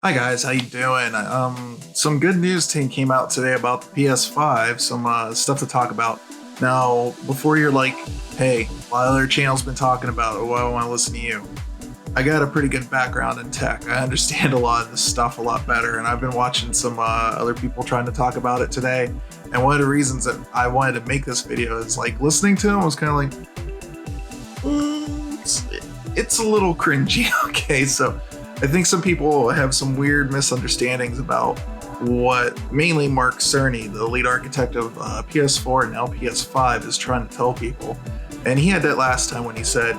Hi guys, how you doing? Some good news came out today about the PS5. Some stuff to talk about. Now, before you're like, "Hey, my other channel's been talking about it. Why do I want to listen to you?" I got a pretty good background in tech. I understand a lot of this stuff a lot better, and I've been watching some other people trying to talk about it today. And one of the reasons that I wanted to make this video is like listening to them was kind of like, it's a little cringy. Okay, so I think some people have some weird misunderstandings about what mainly Mark Cerny, the lead architect of PS4 and now PS5, is trying to tell people. And he had that last time when he said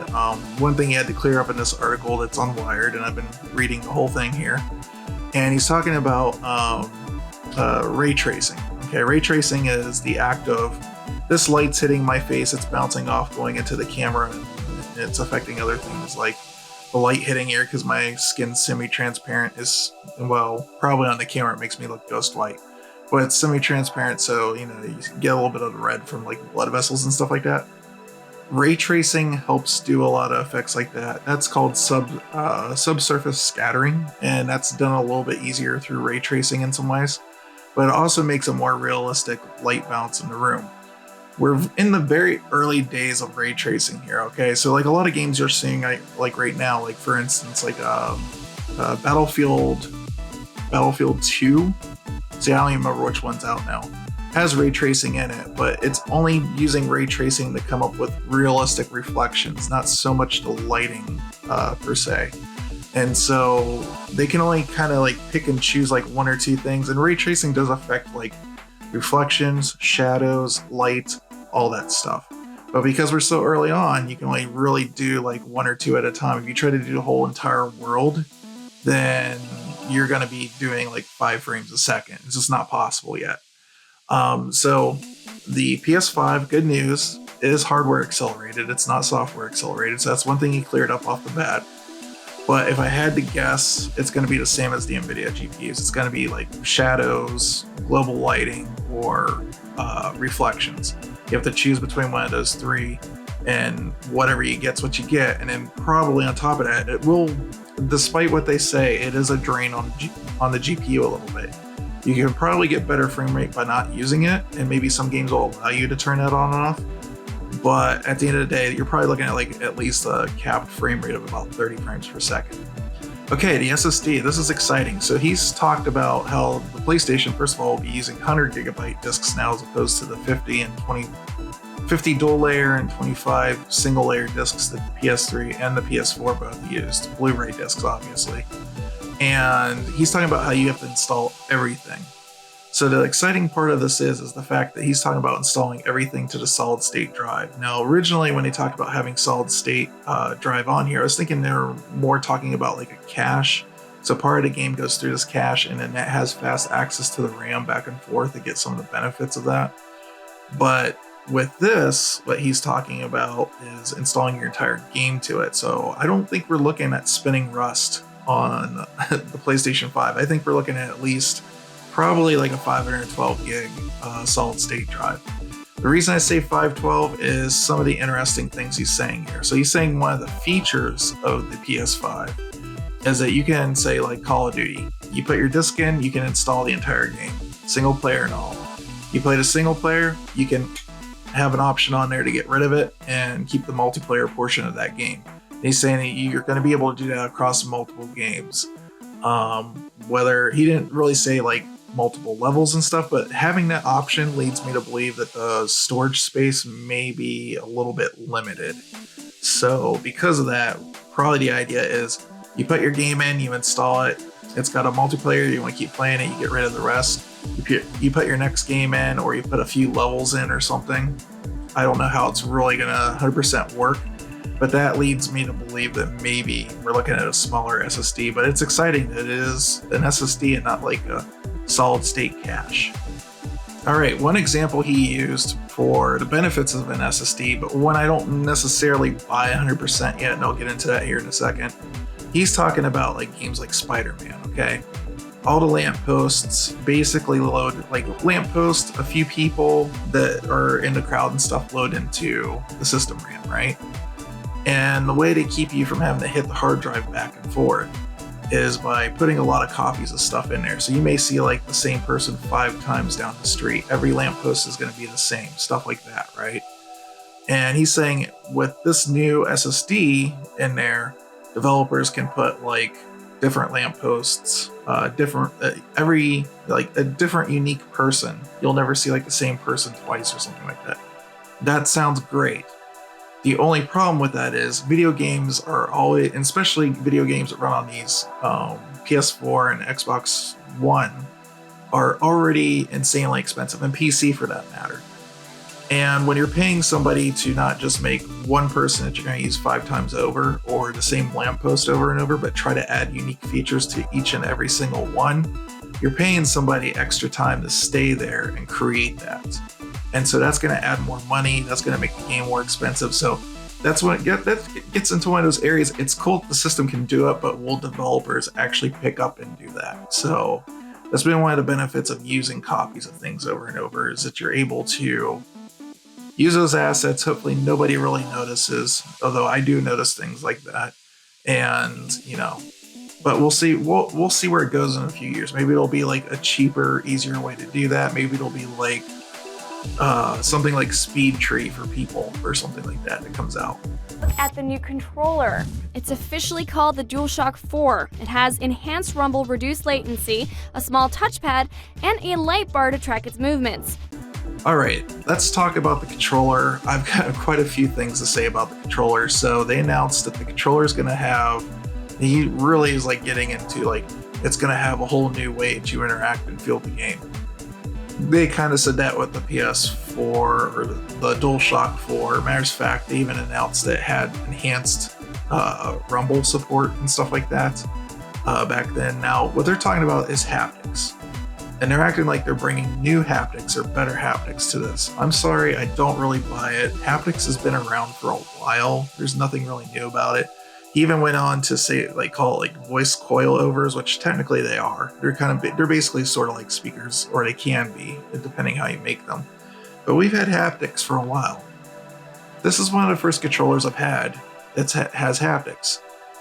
one thing he had to clear up in this article that's on Wired, and I've been reading the whole thing here. And he's talking about ray tracing. Okay, ray tracing is the act of this light's hitting my face, it's bouncing off, going into the camera, and it's affecting other things like the light hitting here because my skin's semi-transparent is, well, probably on the camera it makes me look ghost white, but it's semi-transparent, so you get a little bit of the red from like blood vessels and stuff like that. Ray tracing helps do a lot of effects like that. That's called subsurface scattering, and that's done a little bit easier through ray tracing in some ways, but it also makes a more realistic light bounce in the room. We're in the very early days of ray tracing here. Okay, so like a lot of games you're seeing like right now, like for instance, like Battlefield 2. See, I don't even remember which one's out now. Has ray tracing in it, but it's only using ray tracing to come up with realistic reflections, not so much the lighting per se. And so they can only kind of like pick and choose like one or two things, and ray tracing does affect like reflections, shadows, light, all that stuff. But because we're so early on, you can only really do like one or two at a time. If you try to do the whole entire world, then you're going to be doing like 5 frames a second. It's just not possible yet. So the PS5, good news, is hardware accelerated. It's not software accelerated. So that's one thing he cleared up off the bat. But if I had to guess, it's going to be the same as the NVIDIA GPUs. It's going to be like shadows, global lighting, or reflections. You have to choose between one of those three, and whatever you get's what you get. And then probably on top of that, it will, despite what they say, it is a drain on the GPU a little bit. You can probably get better frame rate by not using it, and maybe some games will allow you to turn that on and off. But at the end of the day, you're probably looking at like at least a capped frame rate of about 30 frames per second. Okay, the SSD, this is exciting. So he's talked about how the PlayStation, first of all, will be using 100 gigabyte discs now as opposed to the 50 dual layer and 25 single layer discs that the PS3 and the PS4 both used. Blu-ray discs, obviously. And he's talking about how you have to install everything. So the exciting part of this is the fact that he's talking about installing everything to the solid state drive. Now, originally when he talked about having solid state drive on here, I was thinking they were more talking about like a cache. So part of the game goes through this cache, and then that has fast access to the RAM back and forth to get some of the benefits of that. But with this, what he's talking about is installing your entire game to it. So I don't think we're looking at spinning Rust on the PlayStation 5. I think we're looking at least probably like a 512 gig solid state drive. The reason I say 512 is some of the interesting things he's saying here. So he's saying one of the features of the PS5 is that you can say like Call of Duty. You put your disc in, you can install the entire game, single player and all. You play the single player, you can have an option on there to get rid of it and keep the multiplayer portion of that game. And he's saying that you're going to be able to do that across multiple games. Whether he didn't really say like multiple levels and stuff, but having that option leads me to believe that the storage space may be a little bit limited. So because of that, probably the idea is you put your game in, you install it, it's got a multiplayer, you want to keep playing it, you get rid of the rest. You put your next game in, or you put a few levels in or something. I don't know how it's really gonna 100% work, but that leads me to believe that maybe we're looking at a smaller SSD, but it's exciting that it is an SSD and not like a solid state cache. All right, one example he used for the benefits of an SSD, but one I don't necessarily buy 100% yet, and I'll get into that here in a second. He's talking about like games like Spider-Man, okay? All the lampposts basically load, like lamppost, a few people that are in the crowd and stuff load into the system RAM, right? And the way to keep you from having to hit the hard drive back and forth is by putting a lot of copies of stuff in there. So you may see like the same person 5 times down the street. Every lamppost is going to be the same, stuff like that, right? And he's saying with this new SSD in there, developers can put like different lampposts, every like a different unique person. You'll never see like the same person twice or something like that. That sounds great. The only problem with that is video games are always, especially video games that run on these PS4 and Xbox One, are already insanely expensive, and PC for that matter. And when you're paying somebody to not just make one person that you're going to use 5 times over, or the same lamppost over and over, but try to add unique features to each and every single one, you're paying somebody extra time to stay there and create that. And so that's going to add more money. That's going to make the game more expensive. So that's when that gets into one of those areas. It's cool the system can do it, but will developers actually pick up and do that? So that's been one of the benefits of using copies of things over and over, is that you're able to use those assets. Hopefully nobody really notices, although I do notice things like that. And, but we'll see. We'll see where it goes in a few years. Maybe it'll be like a cheaper, easier way to do that. Maybe it'll be like something like Speed Tree for people or something like that comes out. Look at the new controller. It's officially called the DualShock 4. It has enhanced rumble, reduced latency, a small touchpad, and a light bar to track its movements. All right, let's talk about the controller. I've got quite a few things to say about the controller. So they announced that the controller is going to have, he really is like getting into like, it's going to have a whole new way to interact and feel the game. They kind of said that with the PS4 or the DualShock 4. Matter of fact, they even announced that it had enhanced rumble support and stuff like that back then. Now, what they're talking about is haptics. And they're acting like they're bringing new haptics or better haptics to this. I'm sorry, I don't really buy it. Haptics has been around for a while. There's nothing really new about it. He even went on to say, like, call it like voice coilovers, which technically they are. They're basically sort of like speakers, or they can be, depending how you make them. But we've had haptics for a while. This is one of the first controllers I've had that has haptics.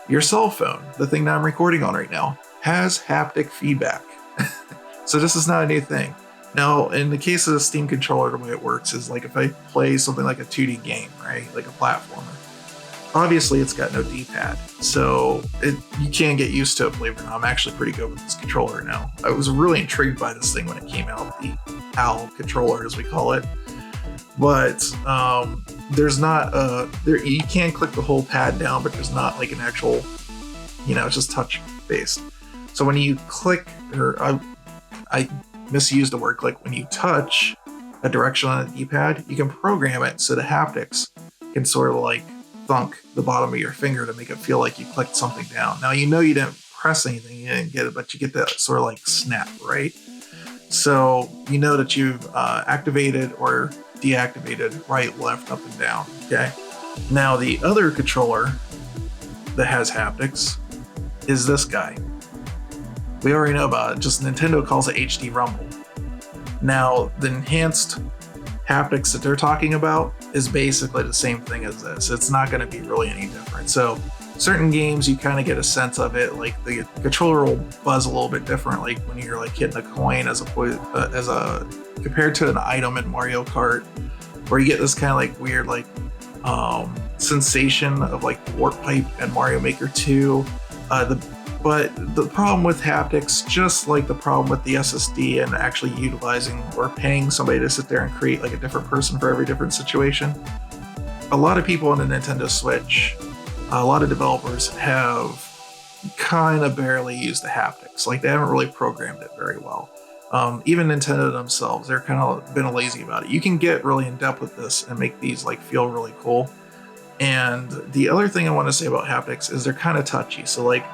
Your cell phone, the thing that I'm recording on right now, has haptic feedback. So this is not a new thing. Now, in the case of the Steam controller, the way it works is like if I play something like a 2D game, right, like a platformer, obviously it's got no D-pad, so you can get used to it, believe it or not. I'm actually pretty good with this controller now. I was really intrigued by this thing when it came out, the OWL controller as we call it. But there's not you can click the whole pad down, but there's not like an actual, it's just touch based. So when you click, or I misused the word click, when you touch a direction on a D-pad, you can program it so the haptics can sort of like thunk the bottom of your finger to make it feel like you clicked something down. Now, you didn't press anything, you didn't get it, but you get that sort of like snap, right? So you know that you've activated or deactivated right, left, up, and down, okay? Now, the other controller that has haptics is this guy. We already know about it, just Nintendo calls it HD Rumble. Now, the enhanced haptics that they're talking about is basically the same thing as this. It's not going to be really any different. So certain games, you kind of get a sense of it, like the controller will buzz a little bit different, like when you're like hitting a coin compared to an item in Mario Kart, where you get this kind of like weird like sensation of like the warp pipe and Mario Maker 2. But the problem with haptics, just like the problem with the SSD and actually utilizing or paying somebody to sit there and create like a different person for every different situation, a lot of people on the Nintendo Switch, a lot of developers have kind of barely used the haptics. Like they haven't really programmed it very well. Even Nintendo themselves, they're kind of been lazy about it. You can get really in depth with this and make these like feel really cool. And the other thing I want to say about haptics is they're kind of touchy. So like,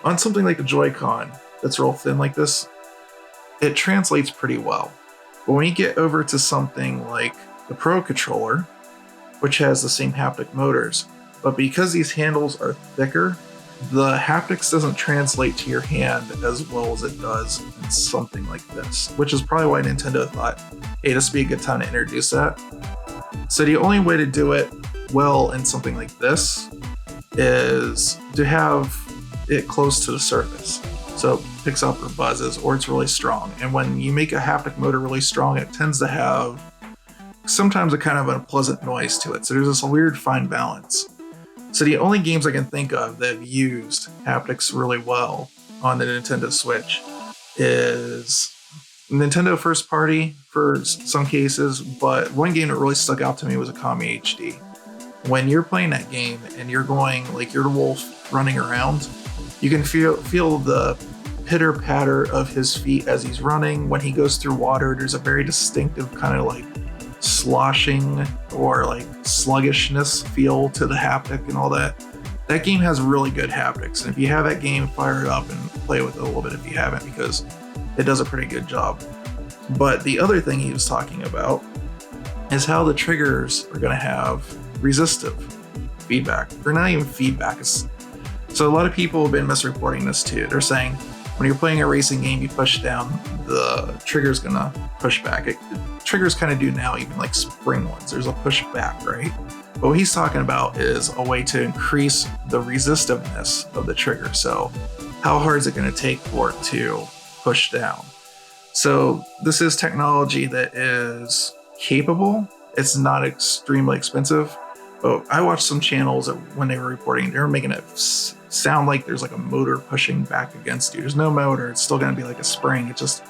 on something like a Joy-Con that's real thin like this, it translates pretty well. But when you get over to something like the Pro Controller, which has the same haptic motors, but because these handles are thicker, the haptics doesn't translate to your hand as well as it does in something like this, which is probably why Nintendo thought, hey, this would be a good time to introduce that. So the only way to do it well in something like this is to have it close to the surface. So it picks up or buzzes, or it's really strong. And when you make a haptic motor really strong, it tends to have sometimes a kind of a pleasant noise to it. So there's this weird fine balance. So the only games I can think of that have used haptics really well on the Nintendo Switch is Nintendo first party for some cases, but one game that really stuck out to me was Akami HD. When you're playing that game and you're going like you're the wolf running around, you can feel the pitter patter of his feet as he's running. When he goes through water, there's a very distinctive kind of like sloshing or like sluggishness feel to the haptic and all that. That game has really good haptics, and if you have that game, fire it up and play with it a little bit if you haven't, because it does a pretty good job. But the other thing he was talking about is how the triggers are going to have resistive feedback. They're not even feedback. So a lot of people have been misreporting this too. They're saying when you're playing a racing game, you push down, the trigger's going to push back. Triggers kind of do now, even like spring ones. There's a push back, right? But what he's talking about is a way to increase the resistiveness of the trigger. So how hard is it going to take for it to push down? So this is technology that is capable. It's not extremely expensive. But I watched some channels that when they were reporting, they were making it sound like there's like a motor pushing back against you. There's no motor. It's still going to be like a spring. It's just,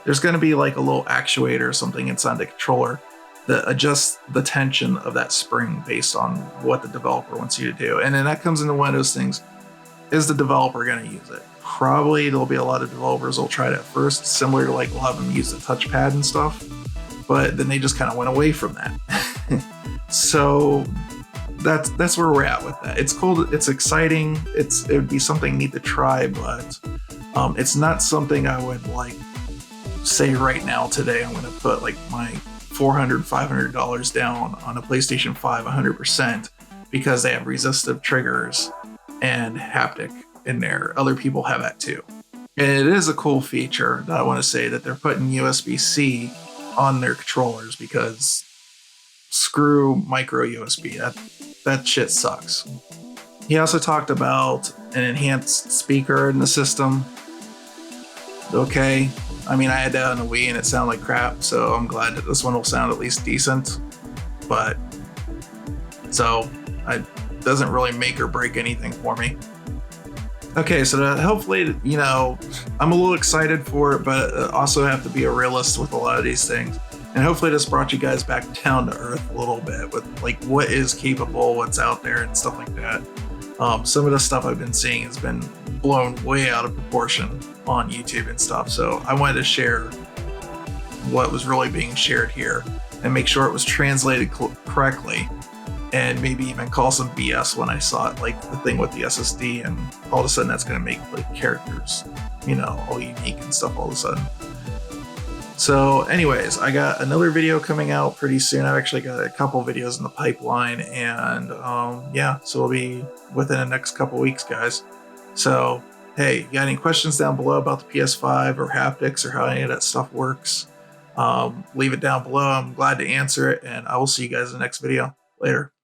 there's going to be like a little actuator or something inside the controller that adjusts the tension of that spring based on what the developer wants you to do. And then that comes into one of those things. Is the developer going to use it? Probably there'll be a lot of developers that'll try it at first, similar to like we'll have them use the touchpad and stuff. But then they just kind of went away from that. So that's where we're at with that. It's cool. It's exciting. It would be something neat to try, but it's not something I would like say right now today. I'm going to put like my $400, $500 down on a PlayStation 5 100% because they have resistive triggers and haptic in there. Other people have that too. And it is a cool feature that I want to say that they're putting USB-C on their controllers, because screw micro USB. That shit sucks. He also talked about an enhanced speaker in the system. Okay. I mean, I had that on the Wii and it sounded like crap, so I'm glad that this one will sound at least decent. But so it doesn't really make or break anything for me. Okay, so hopefully, you know, I'm a little excited for it, but also have to be a realist with a lot of these things. And hopefully this brought you guys back down to earth a little bit with like what is capable, what's out there and stuff like that. Some of the stuff I've been seeing has been blown way out of proportion on YouTube and stuff. So I wanted to share what was really being shared here and make sure it was translated correctly, and maybe even call some BS when I saw it, like the thing with the SSD, and all of a sudden that's going to make like characters, you know, all unique and stuff all of a sudden. So anyways, I got another video coming out pretty soon. I've actually got a couple videos in the pipeline, and yeah, so it'll be within the next couple weeks, guys. So hey, you got any questions down below about the PS5 or haptics or how any of that stuff works? Leave it down below. I'm glad to answer it, and I will see you guys in the next video. Later.